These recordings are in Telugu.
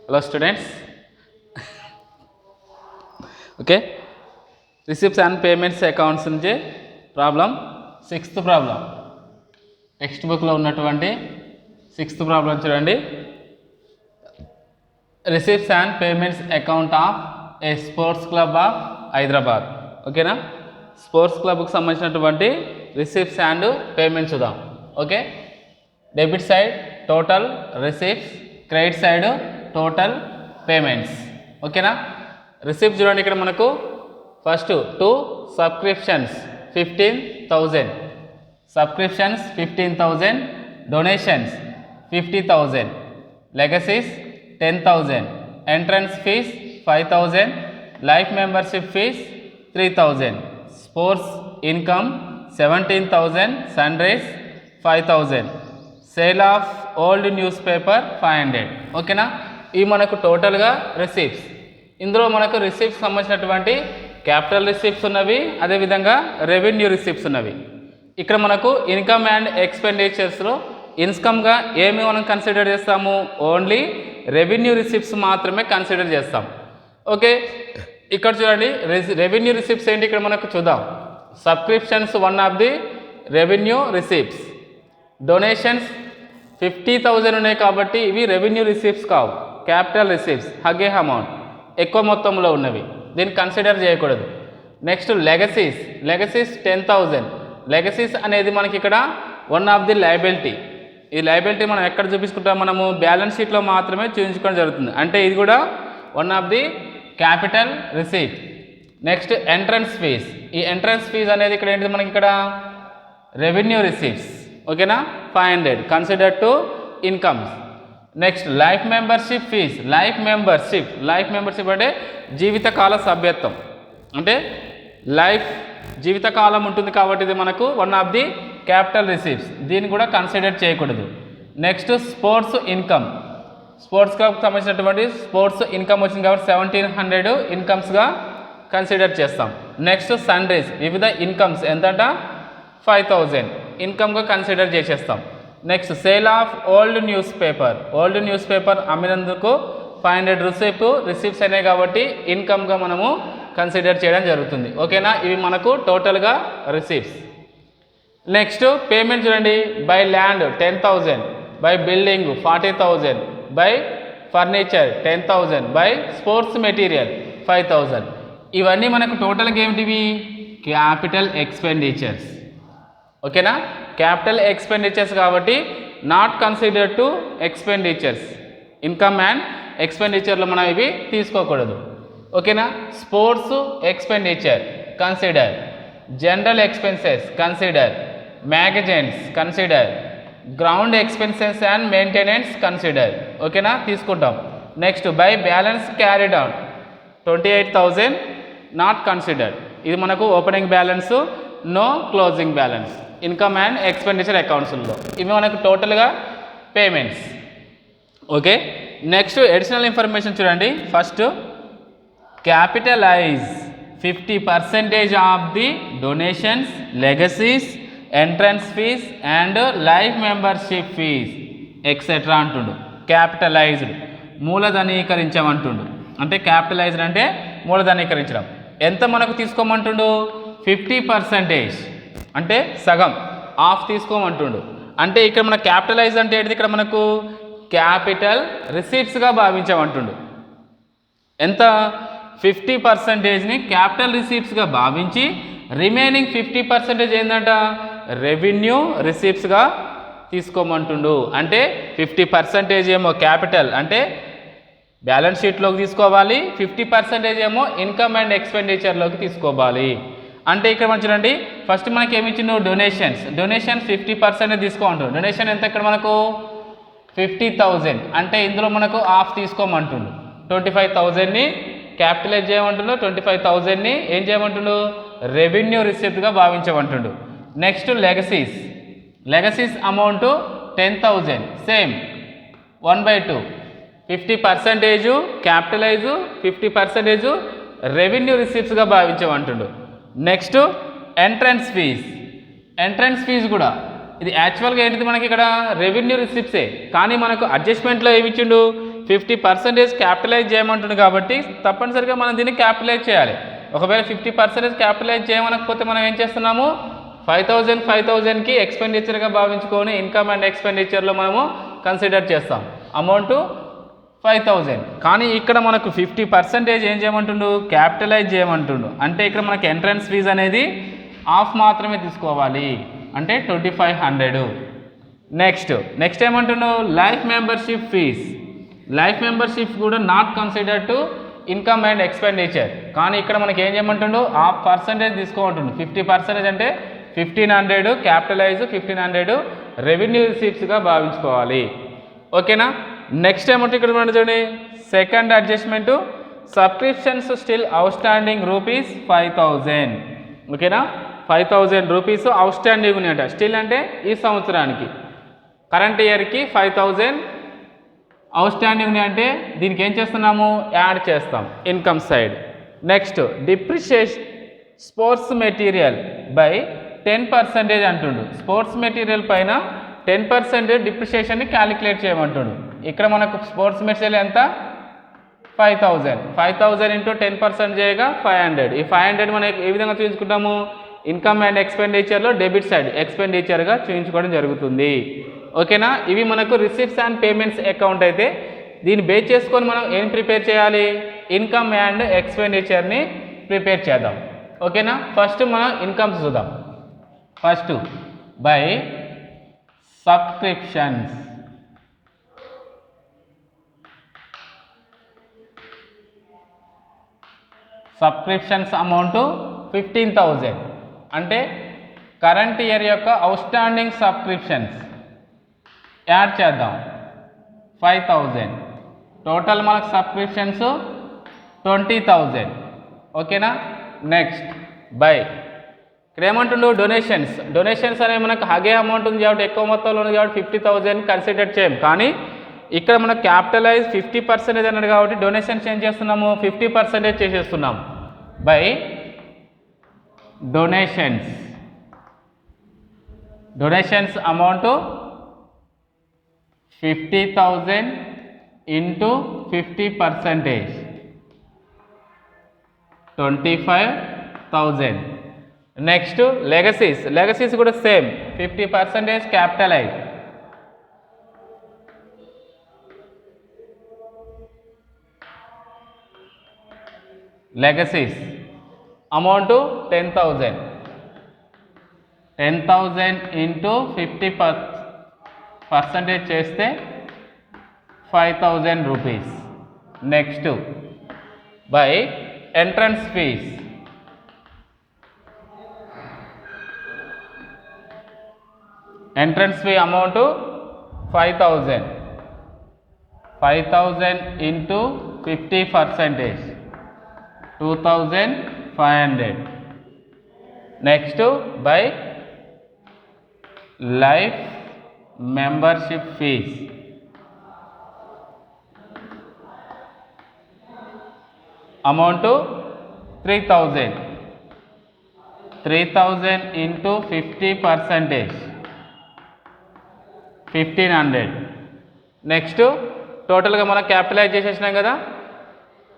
Hello students. Okay. Receipts and payments accounts nunchi problem 6th problem. Textbook lo unnatuvanti 6th problem chudandi. Receipts and payments account of a sports club of Hyderabad. Okay na? Sports club ku sambandhinatuvanti receipts and payments chudam. Okay. Debit side total receipts, credit side total payments. Okay na? Receipts చూడండి ఇక్కడ మనకు first 2 subscriptions 15,000, subscriptions 15,000, donations 50,000, legacies 10,000, entrance fees 5,000, life membership fees 3,000, sports income 17,000, sunrise 5,000, sale of old news paper 500. ఓకేనా? ఇవి మనకు టోటల్గా రిసీప్ట్స్. ఇందులో మనకు రిసీప్ట్స్ సంబంధించినటువంటి క్యాపిటల్ రిసీప్ట్స్ ఉన్నవి, అదేవిధంగా రెవెన్యూ రిసీప్ట్స్ ఉన్నవి. ఇక్కడ మనకు ఇన్కమ్ అండ్ ఎక్స్పెండిచర్స్లో ఇన్కమ్గా ఏమి మనం కన్సిడర్ చేస్తాము? ఓన్లీ రెవెన్యూ రిసీప్ట్స్ మాత్రమే కన్సిడర్ చేస్తాం. ఓకే, ఇక్కడ చూడండి రెవెన్యూ రిసీప్ట్స్ ఏంటి ఇక్కడ మనకు చూద్దాం. Subscriptions one of the revenue receipts. Donations 50,000 ఉన్నాయి కాబట్టి ఇవి రెవెన్యూ రిసీప్ట్స్ కావు, క్యాపిటల్ రిసీప్ట్స్, హగే అమౌంట్ ఎక్కువ మొత్తంలో ఉన్నవి, దీన్ని కన్సిడర్ చేయకూడదు. Next legacies 10,000. లెగసీస్ అనేది మనకి ఇక్కడ వన్ ఆఫ్ ది లయబిలిటీ. ఈ లయబిలిటీ మనం ఎక్కడ చూపించుకుంటాం? మనము బ్యాలెన్స్ షీట్లో మాత్రమే చూపించుకోవడం జరుగుతుంది. అంటే ఇది కూడా one of the capital receipt. Next entrance fees. ఈ ఎంట్రన్స్ ఫీజ్ అనేది ఇక్కడ ఏంటిది మనకి ఇక్కడ రెవెన్యూ రిసీప్ట్స్. ఓకేనా? 500 consider to incomes. Next life membership fees. Life membership అంటే జీవితకాల సభ్యత్వం, అంటే లైఫ్ జీవితకాలం ఉంటుంది కాబట్టి ఇది మనకు one of the capital receipts, దీన్ని కూడా కన్సిడర్ చేయకూడదు. Next sports income. స్పోర్ట్స్ క్లబ్కి సంబంధించినటువంటి స్పోర్ట్స్ ఇన్కమ్ వచ్చింది కాబట్టి 1,700 ఇన్కమ్స్గా కన్సిడర్ చేస్తాం. నెక్స్ట్ సన్రైజ్ వివిధ ఇన్కమ్స్ ఎంతంట 5,000 ఇన్కమ్గా కన్సిడర్ చేసేస్తాం. Next sale of old news paper అమ్మినందుకు 500 రిసీప్ట్స్ అయినాయి కాబట్టి ఇన్కమ్గా మనము కన్సిడర్ చేయడం జరుగుతుంది. ఓకేనా? ఇవి మనకు టోటల్గా రిసీప్ట్స్. నెక్స్ట్ పేమెంట్ చూడండి. By land 10,000, by building 40,000, by furniture 10,000, by sports material 5,000. ఇవన్నీ మనకు టోటల్గా ఏమిటివి? Capital expenditures. ఓకేనా? క్యాపిటల్ ఎక్స్పెండిచర్స్ కాబట్టి not consider to expenditures. Income and ఎక్స్పెండిచర్లో మనం ఇవి తీసుకోకూడదు. ఓకేనా? Sports expenditure consider, general expenses consider, magazines consider, ground expenses and maintenance consider. ఓకేనా? తీసుకుంటాం. Next by balance carried on 28,000 not consider. ఇది మనకు opening balance, no closing balance income and expenditure అకౌంట్స్లో. ఇవి మనకు టోటల్గా payments. Okay, next additional information చూడండి. First capitalize 50% of the donations, legacies, entrance fees and life membership fees etcetera అంటుండు. క్యాపిటలైజ్డ్ మూలధనీకరించమంటుండు. అంటే క్యాపిటలైజ్డ్ అంటే మూలధనీకరించడం. ఎంత మనకు తీసుకోమంటుండు? 50%, అంటే సగం, ఆఫ్ తీసుకోమంటుండు. అంటే ఇక్కడ మన క్యాపిటలైజ్ అంటే ఏంటిది? ఇక్కడ మనకు క్యాపిటల్ రిసీప్ట్స్గా భావించమంటుండు. ఎంత? 50%ని క్యాపిటల్ రిసీప్ట్స్గా భావించి రిమైనింగ్ 50% ఏంటంట రెవెన్యూ రిసీప్ట్స్గా తీసుకోమంటుండు. అంటే 50% ఏమో క్యాపిటల్ అంటే బ్యాలెన్స్ షీట్లోకి తీసుకోవాలి, 50% ఏమో ఇన్కమ్ అండ్ ఎక్స్పెండిచర్లోకి తీసుకోవాలి. అంటే ఇక్కడ మనం చూడండి, ఫస్ట్ మనకి ఏమి ఇచ్చిండు? డొనేషన్స్ 50% తీసుకోమంటుండు. డొనేషన్ ఎంత ఇక్కడ మనకు 50,000, అంటే ఇందులో మనకు ఆఫ్ తీసుకోమంటుండు. 25,000ని క్యాపిటలైజ్ చేయమంటుండు, 25,000ని ఏం చేయమంటుండు? రెవెన్యూ రిసిప్ట్గా భావించమంటుండు. Next legacies amount 10,000, same 1/2, 50% capitalize, 50% revenue రిసిప్ట్స్గా భావించమంటుండు. నెక్స్ట్ ఎంట్రన్స్ ఫీజ్ కూడా ఇది యాక్చువల్గా ఏంటిది మనకి ఇక్కడ రెవెన్యూ రిసిప్ట్సే, కానీ మనకు అడ్జస్ట్మెంట్లో ఏమి ఇచ్చిండు? 50% క్యాపిటలైజ్ చేయమంటుంది కాబట్టి తప్పనిసరిగా మనం దీన్ని క్యాపిటలైజ్ చేయాలి. ఒకవేళ 50% క్యాపిటలైజ్ చేయమనకపోతే మనం ఏం చేస్తున్నాము, 5,000కి ఎక్స్పెండిచర్గా భావించుకొని ఇన్కమ్ అండ్ ఎక్స్పెండిచర్లో మనము కన్సిడర్ చేస్తాం. అమౌంట్ 5,000. కానీ ఇక్కడ మనకు 50% ఏం చేయమంటుండు, క్యాపిటలైజ్ చేయమంటుండు. అంటే ఇక్కడ మనకి ఎంట్రన్స్ ఫీజు అనేది హాఫ్ మాత్రమే తీసుకోవాలి, అంటే 2,500. నెక్స్ట్ ఏమంటుండు, life membership fees. Life membership కూడా not consider to income and expenditure. కానీ ఇక్కడ మనకి ఏం చేయమంటుండు, 1/2% తీసుకోమంటుండు. 50% అంటే 1,500 క్యాపిటలైజ్, 1,500 రెవెన్యూ రిసీప్ట్స్గా భావించుకోవాలి. ఓకేనా. నెక్స్ట్ ఏమంటే ఇక్కడ మనం చూడండి, second adjustment, subscriptions still out standing ₹5,000. ఓకేనా, 5,000 రూపీస్ అవుట్ స్టాండింగ్ ఉన్నాయట. స్టిల్ అంటే ఈ సంవత్సరానికి, కరెంట్ ఇయర్కి 5,000 అవుట్ స్టాండింగ్ ఉన్నాయంటే దీనికి ఏం చేస్తున్నాము, యాడ్ చేస్తాం income side. Next depreciation sports material by 10% అంటుండు. స్పోర్ట్స్ మెటీరియల్ పైన 10% డిప్రిషియేషన్ని క్యాలిక్యులేట్ చేయమంటుండు. ఇక్కడ మనకు స్పోర్ట్స్ మెటీరియల్ ఎంత, 5,000 ఇంటూ 10% చేయగా 500. ఈ 500 మనం ఏ విధంగా చూపించుకుంటాము, ఇన్కమ్ అండ్ ఎక్స్పెండిచర్లో డెబిట్ సైడ్ ఎక్స్పెండిచర్గా చూపించుకోవడం జరుగుతుంది. ఓకేనా. ఇవి మనకు రిసిప్ట్స్ అండ్ పేమెంట్స్ అకౌంట్ అయితే దీన్ని బేస్ చేసుకొని మనం ఏం ప్రిపేర్ చేయాలి, ఇన్కమ్ అండ్ ఎక్స్పెండిచర్ని ప్రిపేర్ చేద్దాం. ఓకేనా. ఫస్ట్ మనం ఇన్కమ్స్ చూద్దాం. First by subscriptions. Subscriptions amount 15,000. అంటే కరెంట్ ఇయర్ యొక్క అవుట్ స్టాండింగ్ సబ్స్క్రిప్షన్స్ యాడ్ చేద్దాం 5,000. టోటల్ మనకు సబ్స్క్రిప్షన్స్ 20,000. ఓకేనా. నెక్స్ట్ బై, ఇక్కడ ఏమంటుండు, డొనేషన్స్ అనేవి మనకు హగే అమౌంట్ ఉంది కాబట్టి ఎక్కువ మొత్తంలో ఉంది కాబట్టి 50,000 కన్సిడర్ చేయం. కానీ ఇక్కడ మనకు క్యాపిటలైజ్ 50% అన్నాడు కాబట్టి డొనేషన్స్ ఏం చేస్తున్నాము, 50% చేసేస్తున్నాము. By donations amount 50,000 into 50%, 25,000. Next legacies కూడా same 50% capitalize. Legacies amount 10,000 into 50% చేస్తే 5,000 rupees. Next by entrance fees. Entrance fee amount 5,000 into 50%, 2,500. Next by life membership fees. Amount 3,000 into 50%, 1,500. Next టోటల్గా మనం క్యాపిటలైజ్ చేసేసినాం కదా,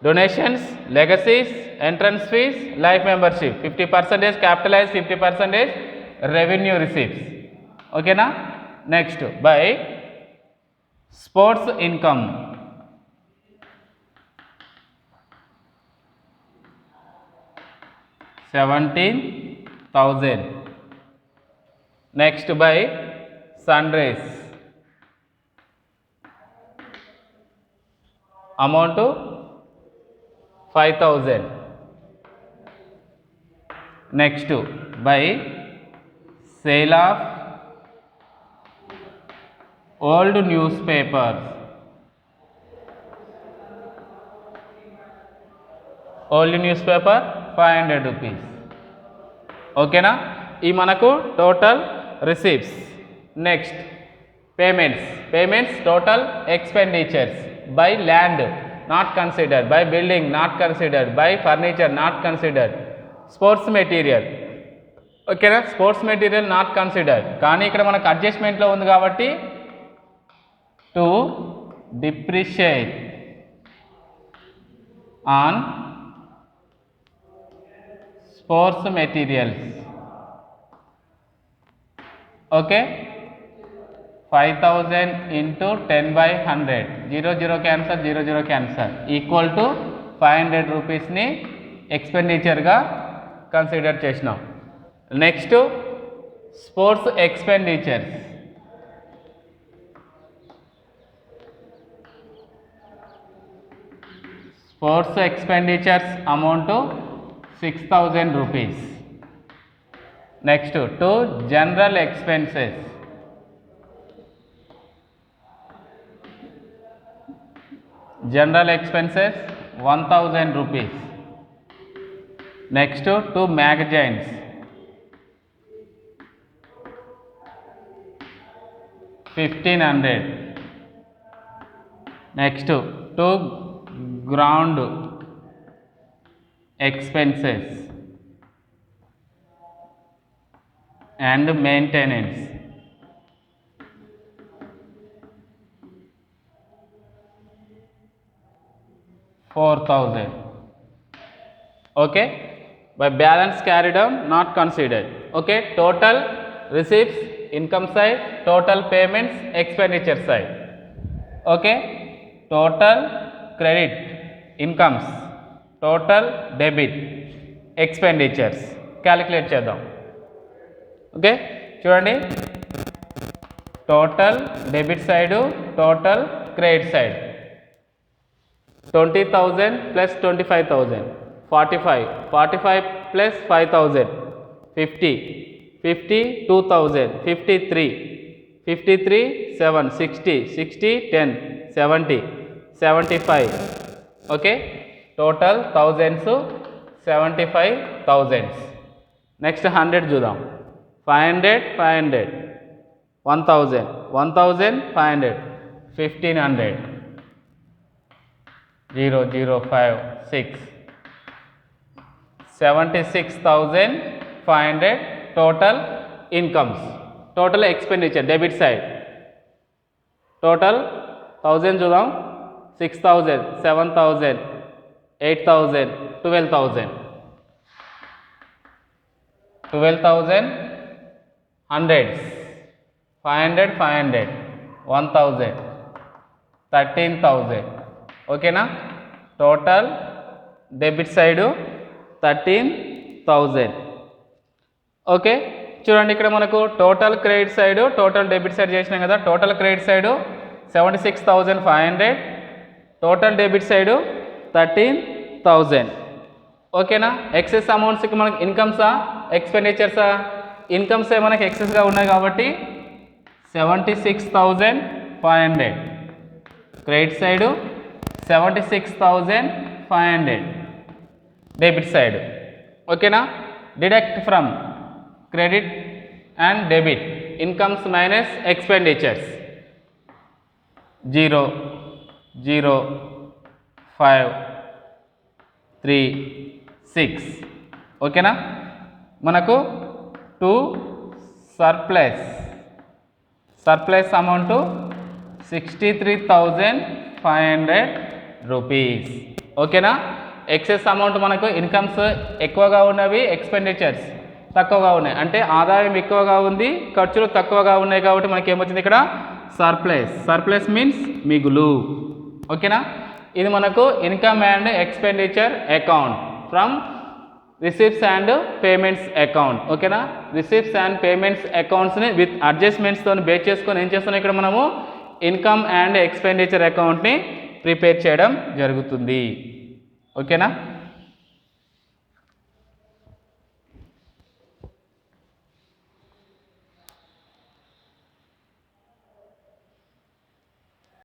donations, legacies, entrance fees, life membership. 50% capitalize, 50% revenue receipts. ఓకేనా. Next by sports income. $17,000. Next by sunrise amount 5,000. Next by sale of old news papers. Old news paper 500 rupees. ఓకేనా. ఈ మనకు total receipts. Next payments total expenditures. By land not considered, by building not considered, by furniture not considered, sports material. ఓకేనా. Sports material not considered. కానీ ఇక్కడ మనకు అడ్జస్ట్మెంట్లో ఉంది కాబట్టి to depreciate on sports materials. Okay, 5000 into 10/100, 0 క్యాన్సర్, 0 క్యాన్సర్, ఈక్వల్ టు 500 రూపీస్ని ఎక్స్పెండిచర్గా కన్సిడర్ చేసినాం. Next sports expenditures. Sports expenditures amount 6000 rupees. Next to general expenses. General expenses 1000 rupees. Next to magazines 1500. Next to ground expenses and maintenance 4000. Okay, by balance carried on not considered. Okay, total receipts income side, total payments expenditure side. Okay, total credit incomes, total debit expenditures calculate చేద్దాం. ఓకే, చూడండి, total debit side, total credit side. 20,000 plus 25,000, 45, 45 plus 5,000, 50, 50, 2,000, 53, 53, 7, 60, 60, 10, 70, 75. Okay, total thousands, 75 thousands. Next 100 చూద్దాం. 500, 500, 1000, 1500, 1500, 0, 0, 5, 6, 76,500 total incomes. Total expenditure debit side. Total 1000 చూద్దాం. 6,000, 7,000, 8,000, 12,000, 12,000, hundreds, 500, 500, 1,000, 13,000. ఓకేనా, టోటల్ డెబిట్ సైడు 13,000. ఓకే, చూడండి, ఇక్కడ మనకు total credit side, total debit side చేసినాం కదా. Total credit side 76,500, total debit side 13,000. ఓకేనా, ఎక్సెస్ అమౌంట్స్కి మనకి ఇన్కమ్సా ఎక్స్పెండిచర్సా? ఇన్కమ్సే మనకి ఎక్సెస్గా ఉన్నాయి కాబట్టి 76,500 క్రెడిట్ సైడు, 76,500 డెబిట్ సైడ్. ఓకేనా, deduct from credit and debit incomes minus expenditures. 0, 0, 5, 3, 6. ఓకేనా, మనకు 2 సర్ప్లస్ అమౌంట్ 63,500 రూపీస్. ఓకేనా, ఎక్సెస్ అమౌంట్ మనకు ఇన్కమ్స్ ఎక్కువగా ఉన్నవి, ఎక్స్పెండిచర్స్ తక్కువగా ఉన్నాయి. అంటే ఆదాయం ఎక్కువగా ఉంది, ఖర్చులు తక్కువగా ఉన్నాయి కాబట్టి మనకి ఏమొచ్చింది ఇక్కడ సర్ప్లస్. సర్ప్లస్ మీన్స్ మిగులు. ఓకేనా, ఇది మనకు income and expenditure account from receipts and payments account. ఓకేనా, రిసిప్ట్స్ అండ్ పేమెంట్స్ అకౌంట్స్ని విత్ అడ్జస్ట్మెంట్స్తో బేస్ చేసుకొని ఏం చేస్తున్నాం, ఇక్కడ మనము ఇన్కమ్ అండ్ ఎక్స్పెండిచర్ అకౌంట్ని ప్రిపేర్ చేయడం జరుగుతుంది. ఓకేనా.